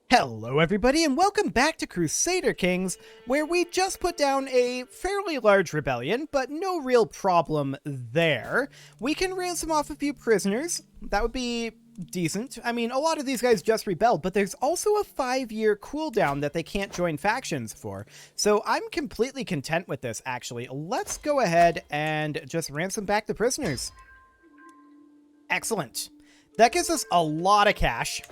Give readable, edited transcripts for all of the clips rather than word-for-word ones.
Hello everybody and welcome back to Crusader Kings, where we just put down a fairly large rebellion, but no real problem there. We can ransom off a few prisoners. That would be decent. I mean, a lot of these guys just rebelled, but there's also a 5-year cooldown that they can't join factions for. So I'm completely content with this, actually. Let's go ahead and just ransom back the prisoners. Excellent. That gives us a lot of cash.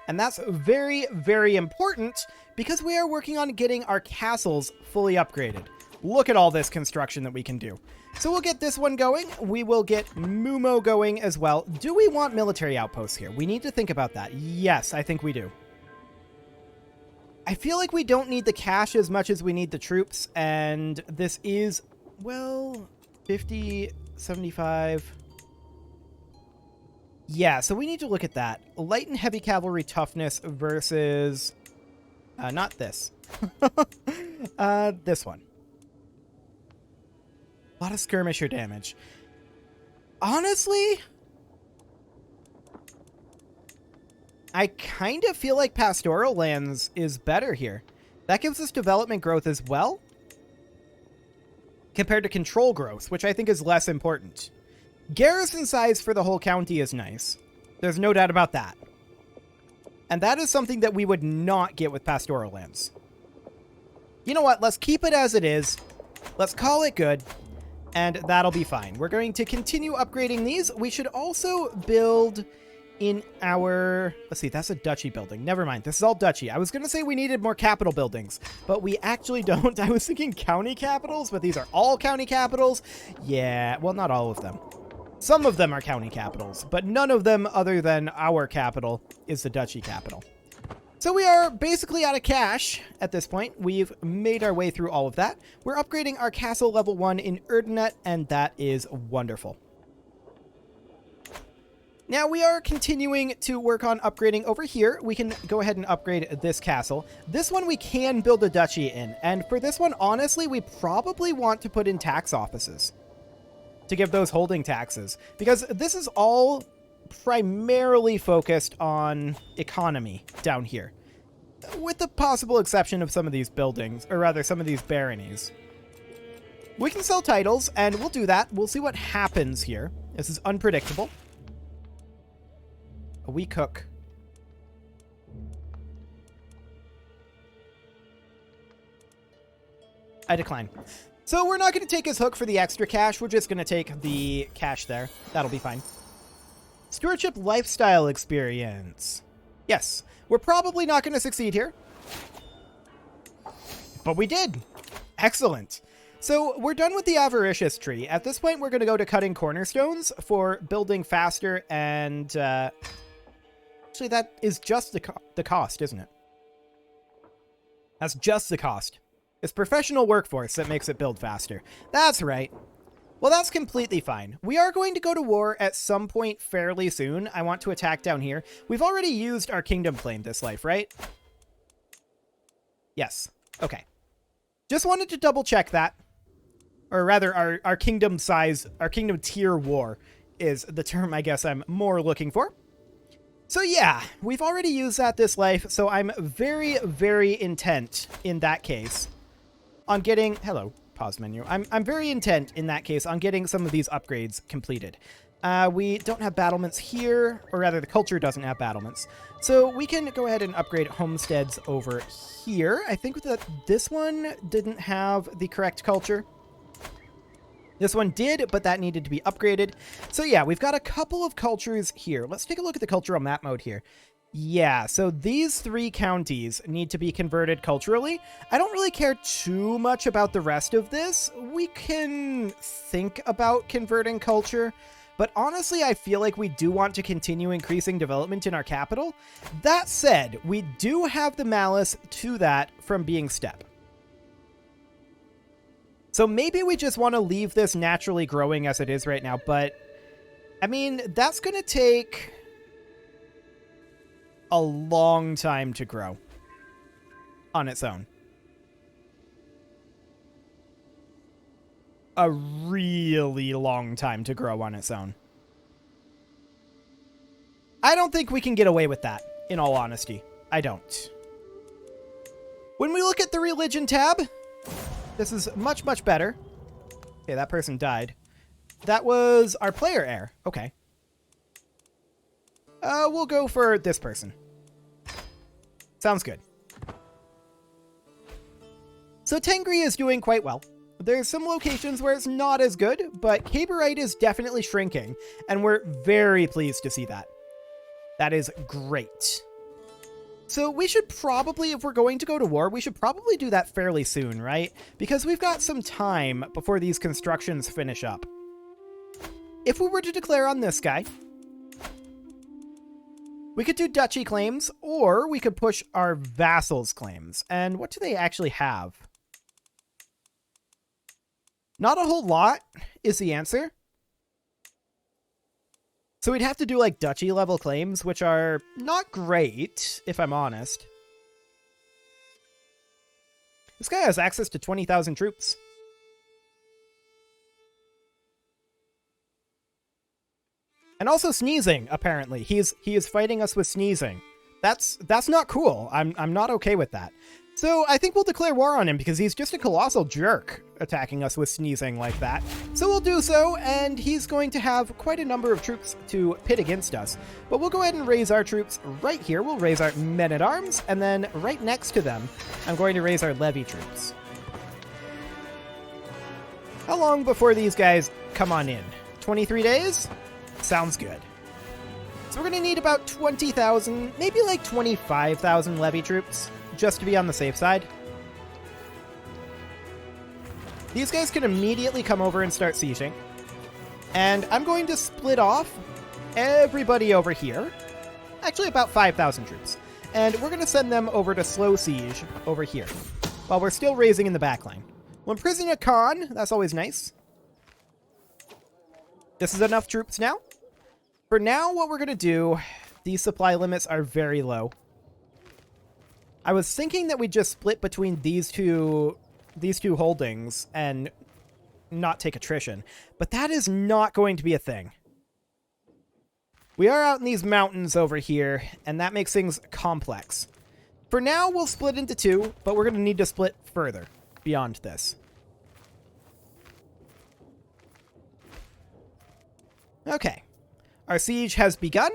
And that's very, very important because we are working on getting our castles fully upgraded. Look at all this construction that we can do. So we'll get this one going. We will get Mumo going as well. Do we want military outposts here? We need to think about that. Yes, I think we do. I feel like we don't need the cash as much as we need the troops. And this is, well, 50, 75... Yeah, so we need to look at that. Light and heavy cavalry toughness versus... not this. This one. A lot of skirmisher damage. Honestly, I kind of feel like pastoral lands is better here. That gives us development growth as well, compared to control growth, which I think is less important. Garrison size for the whole county is nice. There's no doubt about that. And that is something that we would not get with pastoral lands. You know what? Let's keep it as it is. Let's call it good. And that'll be fine. We're going to continue upgrading these. We should also build in our... Let's see, that's a duchy building. Never mind. This is all duchy. I was going to say we needed more capital buildings, but we actually don't. I was thinking county capitals, but these are all county capitals. Yeah, well, not all of them. Some of them are county capitals, but none of them other than our capital is the duchy capital. So we are basically out of cash at this point. We've made our way through all of that. We're upgrading our castle level 1 in Erdenet, and that is wonderful. Now we are continuing to work on upgrading over here. We can go ahead and upgrade this castle. This one we can build a duchy in, and for this one, honestly, we probably want to put in tax offices to give those holding taxes, because this is all primarily focused on economy down here, with the possible exception of some of these buildings, or rather some of these baronies. We can sell titles, and we'll do that. We'll see what happens here. This is unpredictable. We cook. I decline. So we're not going to take his hook for the extra cash. We're just going to take the cash there. That'll be fine. Stewardship lifestyle experience. Yes, we're probably not going to succeed here, but we did. Excellent. So we're done with the avaricious tree. At this point, we're going to go to cutting cornerstones for building faster. And actually, that is just the cost, isn't it? That's just the cost. It's professional workforce that makes it build faster. That's right. Well, that's completely fine. We are going to go to war at some point fairly soon. I want to attack down here. We've already used our kingdom claim this life, right? Yes. Okay. Just wanted to double check that. Or rather, our kingdom size, our kingdom tier war is the term I guess I'm more looking for. So yeah, we've already used that this life, so I'm very, very intent in that case on getting... Hello, pause menu. I'm very intent in that case on getting some of these upgrades completed. We don't have battlements here, or rather the culture doesn't have battlements. So we can go ahead and upgrade homesteads over here. I think that this one didn't have the correct culture. This one did, but that needed to be upgraded. So yeah, we've got a couple of cultures here. Let's take a look at the cultural map mode here. Yeah, so these 3 counties need to be converted culturally. I don't really care too much about the rest of this. We can think about converting culture, but honestly, I feel like we do want to continue increasing development in our capital. That said, we do have the malice to that from being steppe. So maybe we just want to leave this naturally growing as it is right now, but I mean, that's going to take a long time to grow on its own. A really long time to grow on its own. I don't think we can get away with that, in all honesty. I don't. When we look at the religion tab, this is much, much better. Okay, that person died. That was our player heir. Okay. We'll go for this person. Sounds good. So Tengri is doing quite well. There's some locations where it's not as good, but Caberite is definitely shrinking, and we're very pleased to see that. That is great. So we should probably, if we're going to go to war, we should probably do that fairly soon, right? Because we've got some time before these constructions finish up. If we were to declare on this guy, we could do duchy claims, or we could push our vassals' claims. And what do they actually have? Not a whole lot is the answer. So we'd have to do like duchy level claims, which are not great, if I'm honest. This guy has access to 20,000 troops. And also sneezing, apparently. He is fighting us with sneezing. That's not cool. I'm not okay with that. So I think we'll declare war on him because he's just a colossal jerk attacking us with sneezing like that. So we'll do so, and he's going to have quite a number of troops to pit against us. But we'll go ahead and raise our troops right here. We'll raise our men-at-arms, and then right next to them, I'm going to raise our levy troops. How long before these guys come on in? 23 days? Sounds good. So we're going to need about 20,000, maybe like 25,000 levy troops, just to be on the safe side. These guys can immediately come over and start sieging. And I'm going to split off everybody over here. Actually, about 5,000 troops. And we're going to send them over to slow siege over here, while we're still raising in the backline. We'll imprison a Khan. That's always nice. This is enough troops now. For now, what we're going to do, these supply limits are very low. I was thinking that we'd just split between these two holdings and not take attrition, but that is not going to be a thing. We are out in these mountains over here, and that makes things complex. For now, we'll split into two, but we're going to need to split further beyond this. Okay. Our siege has begun.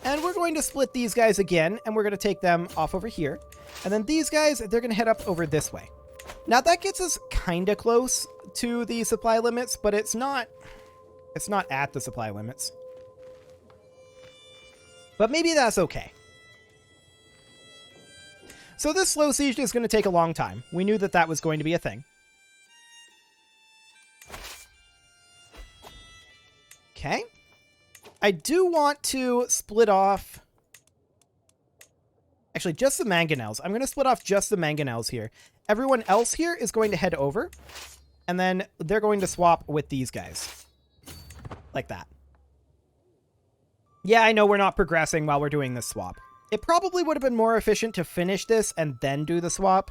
And we're going to split these guys again, and we're going to take them off over here. And then these guys, they're going to head up over this way. Now, that gets us kind of close to the supply limits, but it's not at the supply limits. But maybe that's okay. So this slow siege is going to take a long time. We knew that that was going to be a thing. Okay. I do want to split off... Actually, just the mangonels. I'm going to split off just the mangonels here. Everyone else here is going to head over. And then they're going to swap with these guys. Like that. Yeah, I know we're not progressing while we're doing this swap. It probably would have been more efficient to finish this and then do the swap.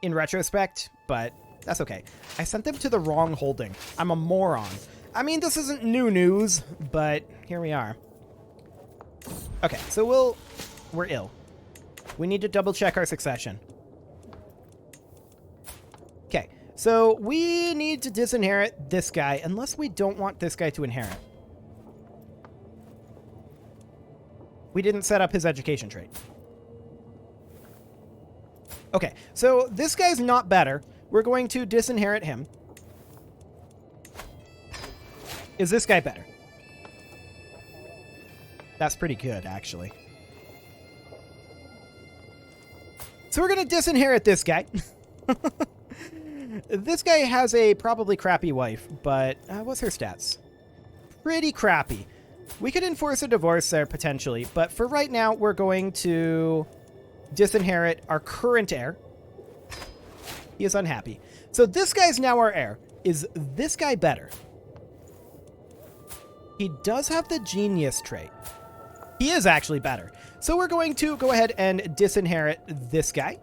In retrospect, but that's okay. I sent them to the wrong holding. I'm a moron. I mean, this isn't new news, but here we are. Okay, so we're ill. We need to double check our succession. Okay, so we need to disinherit this guy, unless we don't want this guy to inherit. We didn't set up his education trait. Okay, so this guy's not better. We're going to disinherit him. Is this guy better? That's pretty good, actually. So we're going to disinherit this guy. This guy has a probably crappy wife, but what's her stats? Pretty crappy. We could enforce a divorce there, potentially, but for right now, we're going to disinherit our current heir. He is unhappy. So this guy's now our heir. Is this guy better? He does have the genius trait. He is actually better. So we're going to go ahead and disinherit this guy.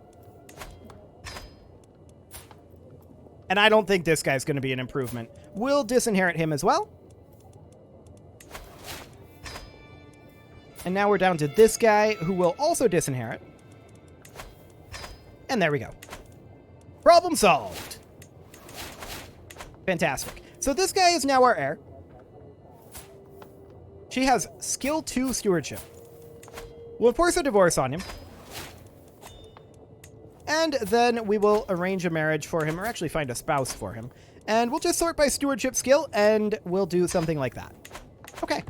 And I don't think this guy's going to be an improvement. We'll disinherit him as well. And now we're down to this guy, who will also disinherit. And there we go. Problem solved. Fantastic. So this guy is now our heir. She has skill 2 stewardship. We'll force a divorce on him. And then we will arrange a marriage for him, or actually find a spouse for him. And we'll just sort by stewardship skill, and we'll do something like that. Okay.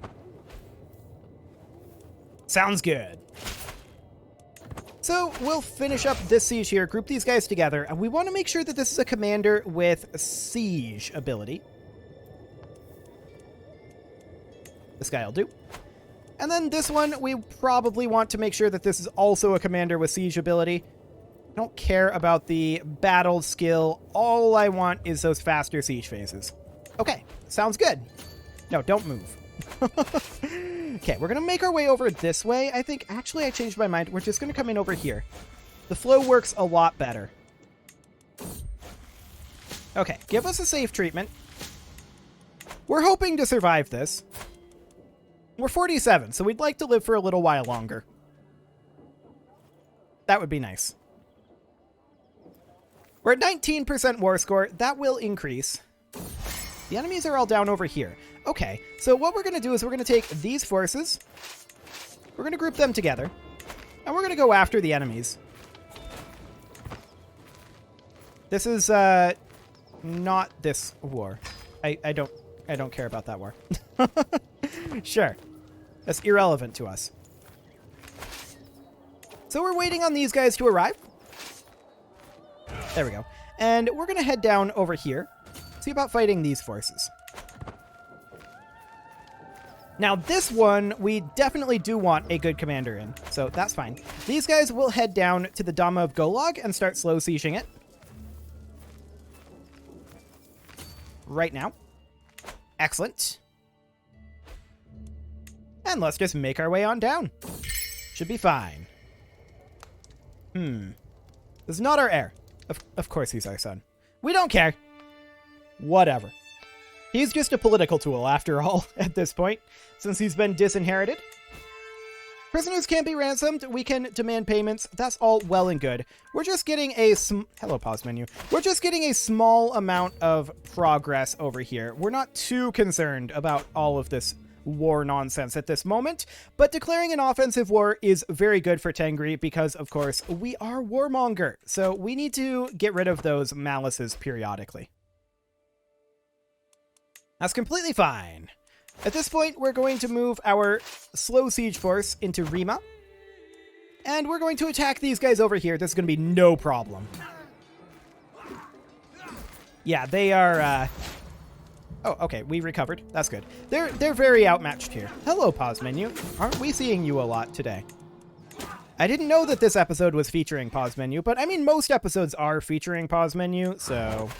Sounds good. So we'll finish up this siege here, group these guys together, and we want to make sure that this is a commander with siege ability. This guy will do. And then this one, we probably want to make sure that this is also a commander with siege ability. I don't care about the battle skill. All I want is those faster siege phases. Okay, sounds good. No, don't move. Okay, we're going to make our way over this way. I think, actually, I changed my mind. We're just going to come in over here. The flow works a lot better. Okay, give us a safe treatment. We're hoping to survive this. We're 47, so we'd like to live for a little while longer. That would be nice. We're at 19% war score. That will increase. The enemies are all down over here. Okay, so what we're going to do is we're going to take these forces. We're going to group them together. And we're going to go after the enemies. This is not this war. I don't care about that war. Sure. That's irrelevant to us. So we're waiting on these guys to arrive. There we go. And we're going to head down over here. See about fighting these forces. Now, this one, we definitely do want a good commander in, so that's fine. These guys will head down to the Dhamma of Golog and start slow sieging it. Right now. Excellent. And let's just make our way on down. Should be fine. This is not our heir. Of course he's our son. We don't care. Whatever. He's just a political tool, after all, at this point, since he's been disinherited. Prisoners can't be ransomed. We can demand payments. That's all well and good. We're just getting a hello, pause menu. We're just getting a small amount of progress over here. We're not too concerned about all of this war nonsense at this moment, but declaring an offensive war is very good for Tengri because, of course, we are warmonger, so we need to get rid of those malices periodically. That's completely fine. At this point, we're going to move our slow siege force into Rima, and we're going to attack these guys over here. This is going to be no problem. Yeah, they are... Oh, okay, we recovered. That's good. They're very outmatched here. Hello, pause menu. Aren't we seeing you a lot today? I didn't know that this episode was featuring pause menu, but I mean, most episodes are featuring pause menu, so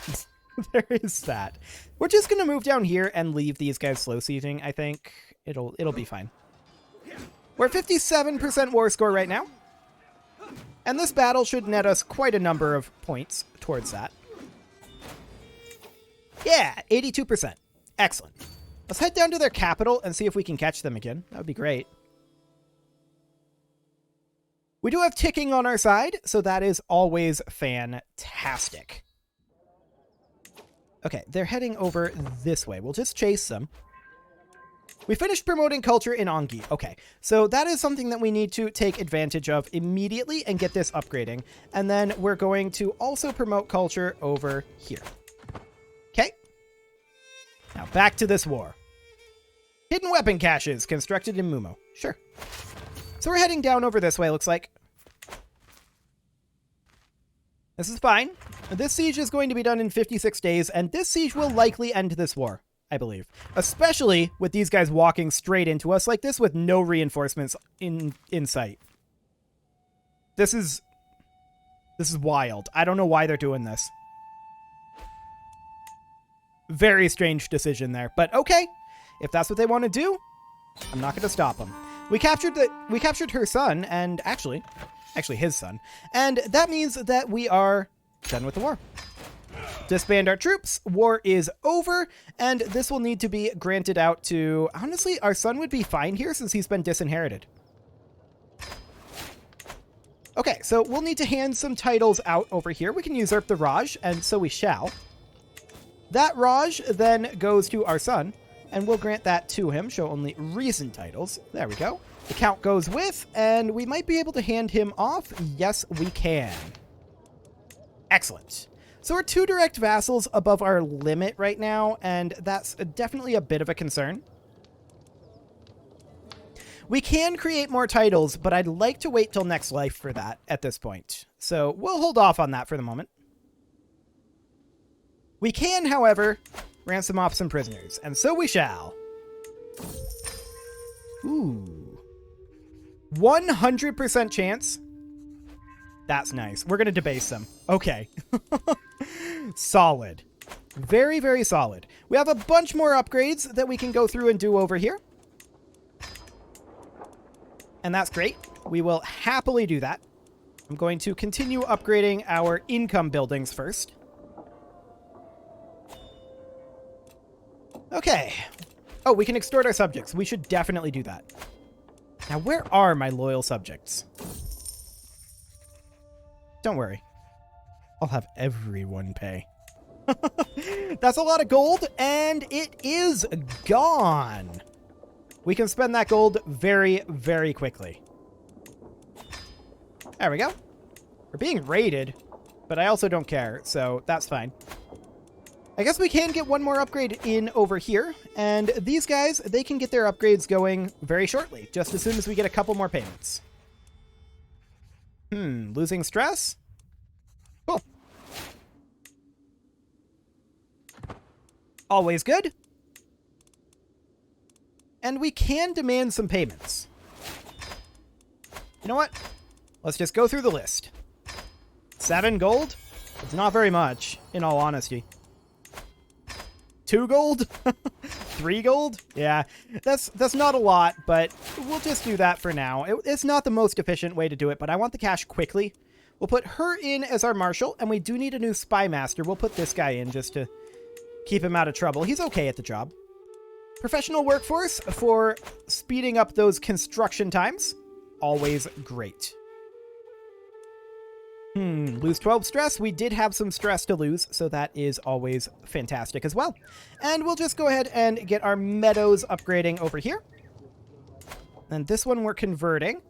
there is that. We're just gonna move down here and leave these guys slow sieging. I think it'll be fine. We're at 57% war score right now, and this battle should net us quite a number of points towards that. Yeah, 82%. Excellent. Let's head down to their capital and see if we can catch them again. That would be great. We do have ticking on our side, so that is always fantastic. Okay, they're heading over this way. We'll just chase them. We finished promoting culture in Ongi. Okay, so that is something that we need to take advantage of immediately and get this upgrading. And then we're going to also promote culture over here. Okay. Now back to this war. Hidden weapon caches constructed in Mumo. Sure. So we're heading down over this way, looks like. This is fine. This siege is going to be done in 56 days, and this siege will likely end this war, I believe. Especially with these guys walking straight into us like this with no reinforcements in sight. This is wild. I don't know why they're doing this. Very strange decision there, but okay. If that's what they want to do, I'm not going to stop them. We captured her son, and actually his son, and that means that we are done with the war. Disband our troops. War is over, and this will need to be granted out to... Honestly, our son would be fine here since he's been disinherited. Okay, so we'll need to hand some titles out over here. We can usurp the Raj, and so we shall. That Raj then goes to our son, and we'll grant that to him. Show only recent titles. There we go. The count goes with, and we might be able to hand him off. Yes, we can. Excellent. So we're 2 direct vassals above our limit right now, and that's definitely a bit of a concern. We can create more titles, but I'd like to wait till next life for that at this point. So we'll hold off on that for the moment. We can, however, ransom off some prisoners, and so we shall. Ooh. 100% chance. That's nice. We're going to debase them. Okay. Solid. Very, very solid. We have a bunch more upgrades that we can go through and do over here. And that's great. We will happily do that. I'm going to continue upgrading our income buildings first. Okay. Oh, we can extort our subjects. We should definitely do that. Now, where are my loyal subjects? Don't worry. I'll have everyone pay. That's a lot of gold, and it is gone. We can spend that gold very, very quickly. There we go. We're being raided, but I also don't care, so that's fine. I guess we can get one more upgrade in over here, and these guys, they can get their upgrades going very shortly, just as soon as we get a couple more payments. Losing stress? Cool. Always good. And we can demand some payments. You know what? Let's just go through the list. 7 gold? It's not very much, in all honesty. 2 gold? 3 gold? Yeah, that's not a lot, but we'll just do that for now. It's not the most efficient way to do it, but I want the cash quickly. We'll put her in as our marshal, and we do need a new spy master. We'll put this guy in just to keep him out of trouble. He's okay at the job. Professional workforce for speeding up those construction times. Always great. Lose 12 stress. We did have some stress to lose, so that is always fantastic as well. And we'll just go ahead and get our meadows upgrading over here. And this one we're converting.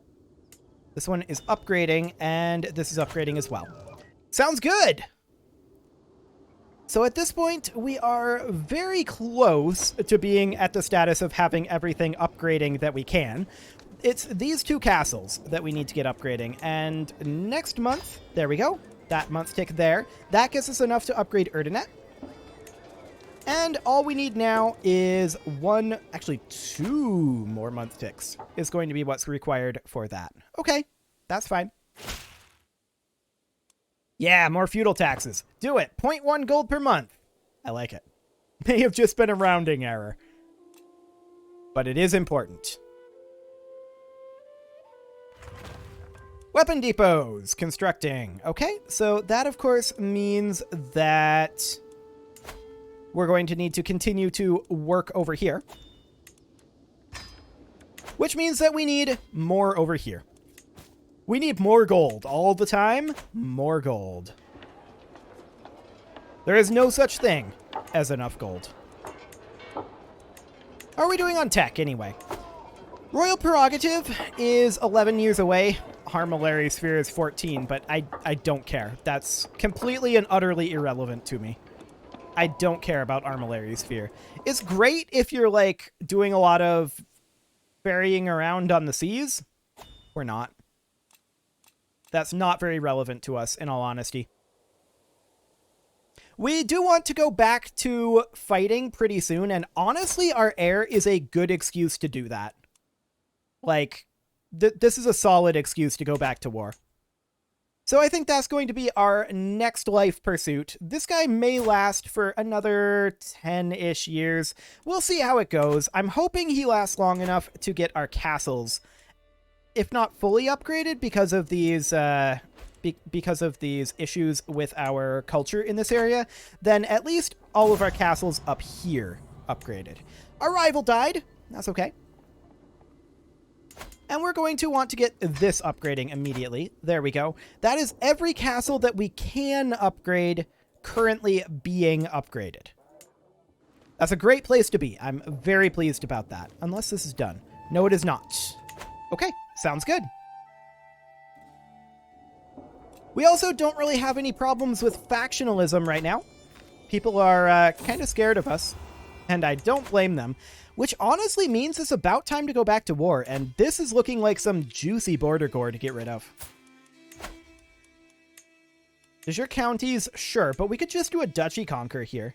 This one is upgrading, and this is upgrading as well. Sounds good! So at this point, we are very close to being at the status of having everything upgrading that we can. It's these 2 castles that we need to get upgrading, and next month, there we go, that month tick there, that gets us enough to upgrade Erdenet. And all we need now is 2 more month ticks is going to be what's required for that. Okay, that's fine. Yeah, more feudal taxes. Do it. 0.1 gold per month. I like it. May have just been a rounding error, but it is important. Weapon depots. Constructing. Okay, so that, of course, means that we're going to need to continue to work over here, which means that we need more over here. We need more gold all the time. More gold. There is no such thing as enough gold. How are we doing on tech, anyway? Royal Prerogative is 11 years away. Harmillary Sphere is 14, but I don't care. That's completely and utterly irrelevant to me. I don't care about Armillary Sphere. It's great if you're, like, doing a lot of ferrying around on the seas. We're not. That's not very relevant to us, in all honesty. We do want to go back to fighting pretty soon, and honestly, our heir is a good excuse to do that. Like, this is a solid excuse to go back to war. So I think that's going to be our next life pursuit. This guy may last for another 10-ish years. We'll see how it goes. I'm hoping he lasts long enough to get our castles, if not fully upgraded because of these issues with our culture in this area, then at least all of our castles up here upgraded. Our rival died. That's okay. And we're going to want to get this upgrading immediately. There we go. That is every castle that we can upgrade currently being upgraded. That's a great place to be. I'm very pleased about that. Unless this is done. No, it is not. Okay, sounds good. We also don't really have any problems with factionalism right now. People are kind of scared of us, and I don't blame them, which honestly means it's about time to go back to war, and this is looking like some juicy border gore to get rid of. Is your counties? Sure, but we could just do a duchy conquer here.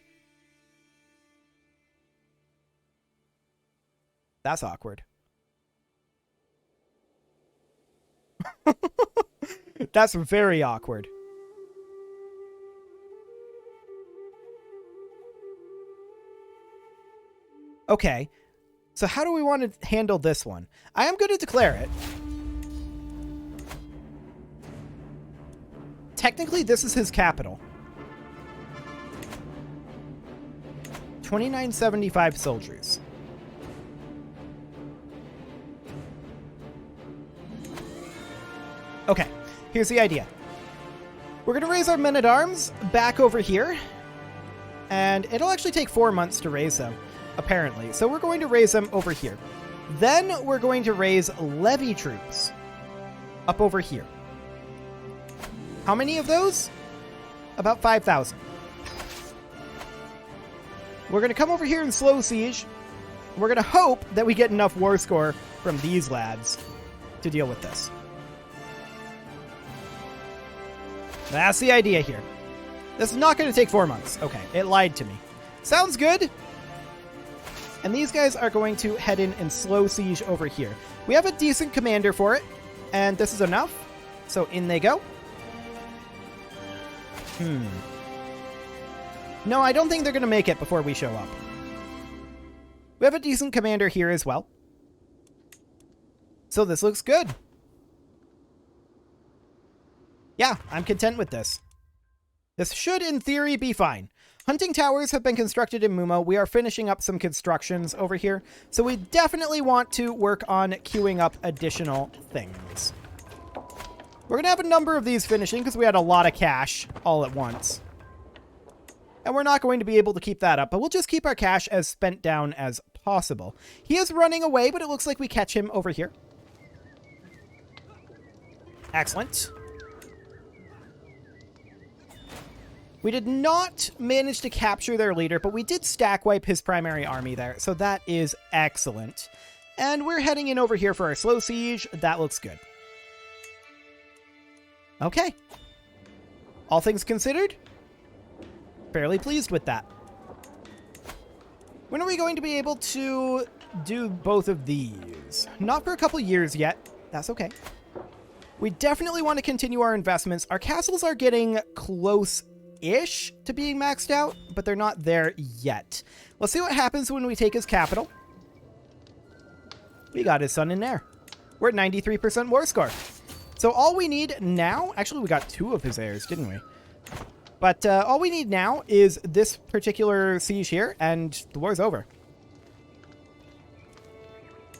That's awkward. That's very awkward. Okay, so how do we want to handle this one? I am going to declare it. Technically, this is his capital. 2975 soldiers. Okay, here's the idea. We're going to raise our men-at-arms back over here. And it'll actually take 4 months to raise them, apparently. So we're going to raise them over here. Then we're going to raise levy troops up over here. How many of those? About 5,000. We're going to come over here and slow siege. We're going to hope that we get enough war score from these lads to deal with this. That's the idea here. This is not going to take 4 months. Okay, it lied to me. Sounds good. And these guys are going to head in and slow siege over here. We have a decent commander for it, and this is enough. So in they go. No, I don't think they're going to make it before we show up. We have a decent commander here as well. So this looks good. Yeah, I'm content with this. This should, in theory, be fine. Hunting towers have been constructed in Mumo. We are finishing up some constructions over here. So we definitely want to work on queuing up additional things. We're going to have a number of these finishing because we had a lot of cash all at once. And we're not going to be able to keep that up, but we'll just keep our cash as spent down as possible. He is running away, but it looks like we catch him over here. Excellent. We did not manage to capture their leader, but we did stack wipe his primary army there, so that is excellent. And we're heading in over here for our slow siege. That looks good. Okay. All things considered, fairly pleased with that. When are we going to be able to do both of these? Not for a couple years yet. That's okay. We definitely want to continue our investments. Our castles are getting close-ish to being maxed out, but they're not there yet. Let's see what happens when we take his capital. We got his son in there. We're at 93% war score. So all we need now... Actually, we got 2 of his heirs, didn't we? But all we need now is this particular siege here, and the war's over.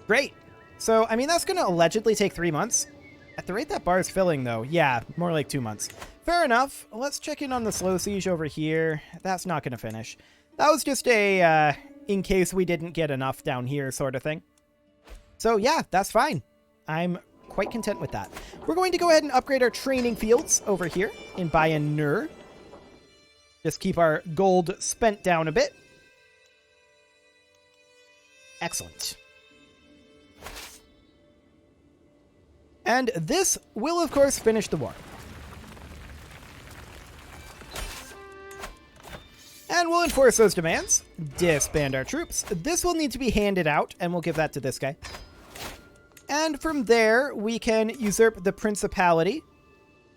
Great. So, I mean, that's going to allegedly take 3 months. At the rate that bar is filling, though, yeah, more like 2 months. Fair enough. Let's check in on the slow siege over here. That's not going to finish. That was just a, in case we didn't get enough down here sort of thing. So, yeah, that's fine. I'm quite content with that. We're going to go ahead and upgrade our training fields over here in Bayern. Just keep our gold spent down a bit. Excellent. And this will, of course, finish the war. And we'll enforce those demands. Disband our troops. This will need to be handed out, and we'll give that to this guy. And from there, we can usurp the principality.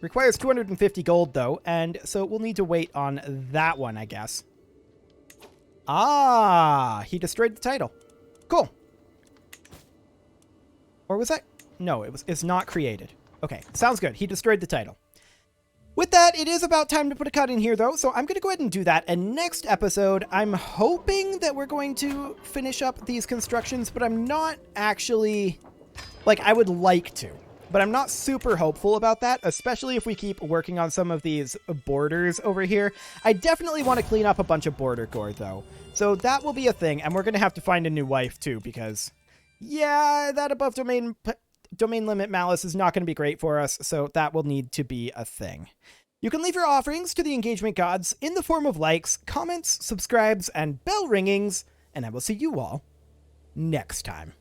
Requires 250 gold, though, and so we'll need to wait on that one, I guess. Ah, he destroyed the title. Cool. Or was that... No, it's not created. Okay, sounds good. He destroyed the title. With that, it is about time to put a cut in here, though, so I'm going to go ahead and do that. And next episode, I'm hoping that we're going to finish up these constructions, but I'm not actually Like, I would like to, but I'm not super hopeful about that, especially if we keep working on some of these borders over here. I definitely want to clean up a bunch of border gore, though. So that will be a thing, and we're going to have to find a new wife, too, because, yeah, that above domain limit malice is not going to be great for us, so that will need to be a thing. You can leave your offerings to the engagement gods in the form of likes, comments, subscribes, and bell ringings, and I will see you all next time.